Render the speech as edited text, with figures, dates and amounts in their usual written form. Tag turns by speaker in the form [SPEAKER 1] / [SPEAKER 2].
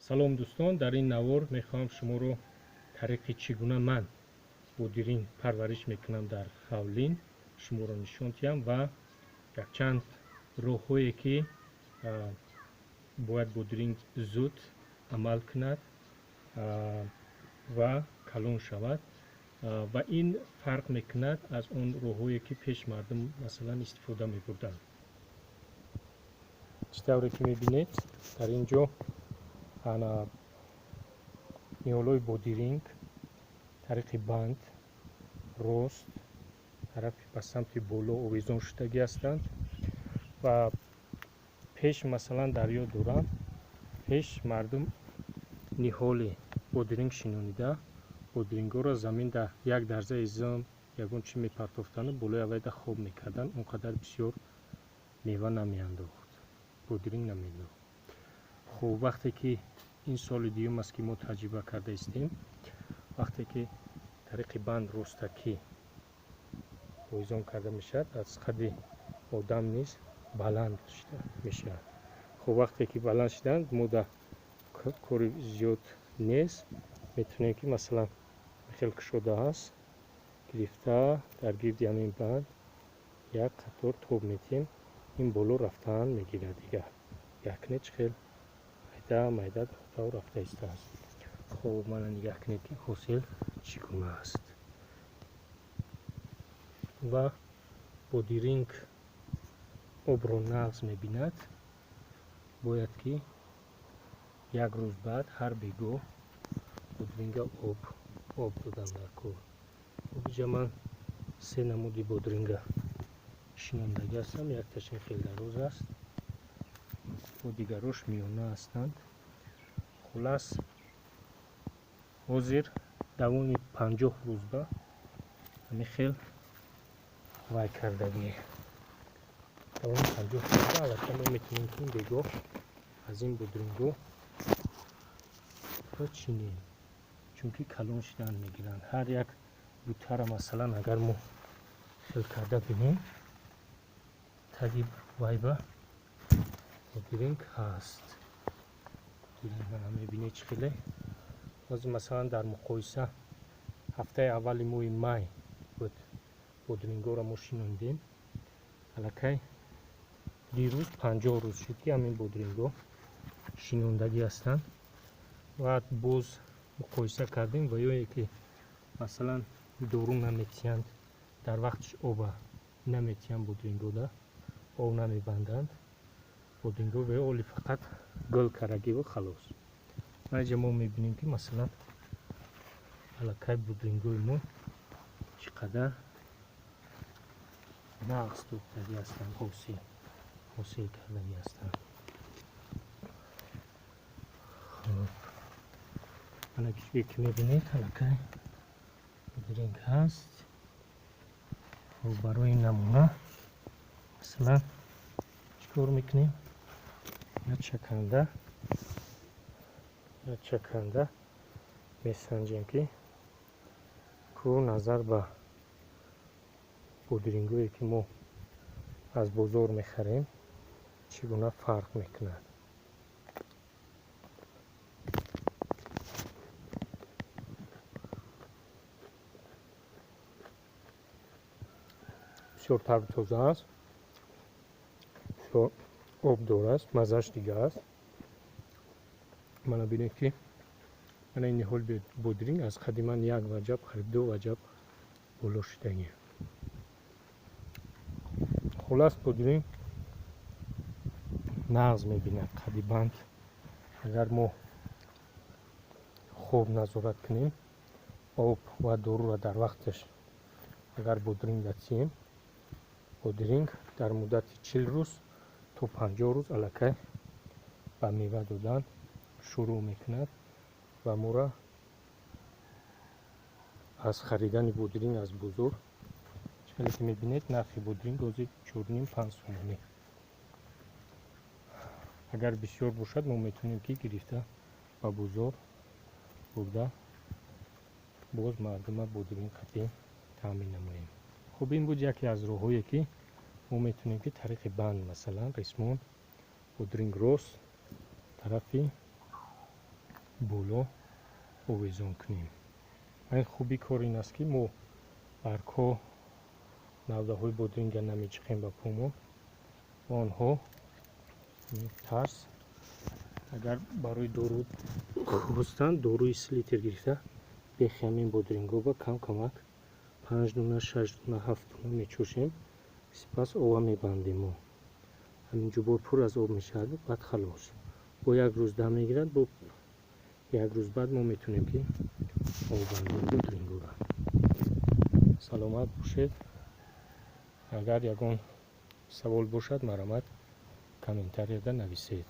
[SPEAKER 1] салом дӯстон, дар ин навор мехоҳам шуморо тариқи чӣ гуна ман бодиринг парвариш мекунам дар ҳавлин шуморо нишон диҳам ва якчанд роҳҳое ки бояд бодиринг зуд амал кунад ва калон шавад ва ин фарқ мекунад аз он роҳҳое ки пеш мардум масалан истифода мебурданд. чӣ тавре ки мебинед дар ин ҷо ниҳолҳои бодиринг тариқи банд рост тарафи ба самти боло овезон шудагӣ ҳастанд ва пеш масалан дар ёд дорам пеш мардум ниҳоли бодиринг шинонида бодирингҳоро замин дар як дарзаи зам ягон чӣ мепартофтану болои авайда хоб мекарданд, он қадар бисёр мева намеандохт, бодиринг намеандохт. хуб вақте ки ин соли дуюм аст ки мо таҷриба карда истем, вақте ки тариқи банд ростакӣ овезон карда мешавад, аз қадди одам низ баланд мешавад. хуб вақте ки баланд шуданд, мо дар кори зиёд нест метавонем ки масалан хел кушода ҳаст гирифта дар гирди ҳамин банд як қатор тоб медиҳем, ин боло рафтан мегирад дигар якне чӣ хел майда тав рафта истааст. хуб мана нигоҳ кунед ки ҳосил чӣ гуна аст. ва бодиринг обро нағз мебинад, бояд ки як рӯз баъд ҳар бегоҳ бодиринга об додан дар кор. инҷа ман се намуди бодиринга шинондагӣ ҳастам, якташин хел дароз аст бо дигарош миёна ҳастанд. хулас ҳозир давоми 50 рӯзба ҳамин хел вай кардагӣ давоми 50 рӯзба аллакай мо метавонем ки ин бегоҳ аз ин бодирингҳо бачинем, чунки калон шудан мегиранд. ҳар як бутара масалан агар мо хел карда бинем таги вайба бодиринг ҳаст. бодирингҳоро мебинед чӣ хеле ҳозир масалан дар муқоиса ҳафтаи аввали моҳи май буд бодирингҳоро мо шинондем, аллакай дирӯз 50 рӯз шуд ки ҳамин бодирингҳо шинондагӣ ҳастанд ва боз муқоиса кардем ва ёе ки масалан дору наметиҳанд дар вақтиш оба наметиҳанд бодирингҳо да об намебанданд бодирингҳо бе оли фақат гул карагиву халос. инҷа мо мебинем ки масалан аллакай бодирингҳои мо чӣ қадар нағз дохдагӣ ҳастанд, ҳосил кардагӣ ҳастанд. мана кишое ки мебинед аллакай бодиринг ҳаст. хуб барои намуна масалан чӣ кор мекунем, як чаканда месанҷем ки ку назар ба бодирингҳое ки мо аз бозор мехарем чӣ гуна фарқ мекунад. бисёр табу тоза аст, бисёр обдор аст, маззаш дига аст. мана бинед ки мана ин ниҳоли бодиринг аз қадди ман як ваҷаб қариб 2 ваҷаб боло шудагӣ. хулас бодиринг нағз мебинад қадди банд. агар мо хуб назорат кунем, об ва доруро дар вақташ агар бодиринг датиҳем, бодиринг дар муддати 40 рӯз то 50 рӯз аллакай ба мева додан шурӯъ мекунад ва моро аз харидани бодиринг аз бозор чӣ хеле ки мебинед нархи бодиринг ҳозир 4.5 сомонӣ. агар бисёр бошад мо метавонем ки гирифта ба бозор бурда боз мардума бодиринг қатъи таъмин намоем. хуб ин буд яке аз роҳҳое ки мо метавонем ки тариқи банд масалан рисмон бодиринг рост тарафи боло овезон кунем. ин хуби кор ин аст ки мо баргҳо навдаҳои бодиринга намечиқем ба помон ва онҳо тарс агар барои дору хостанд доруи слитер гирифта бехи ҳамин бодирингҳоро кам камак 5 дуна 6 дуна 7 дуна мечӯшем, сипас оба мебандем. мо ҳаминҷо бор пур аз об мешавад, баъд халос. бо як рӯз дам мегирад, бо як рӯз баъд мо метавонем ки оббандем бодирингҳоро. саломат бошед. агар ягон савол бошад марамат комментарияда нависед.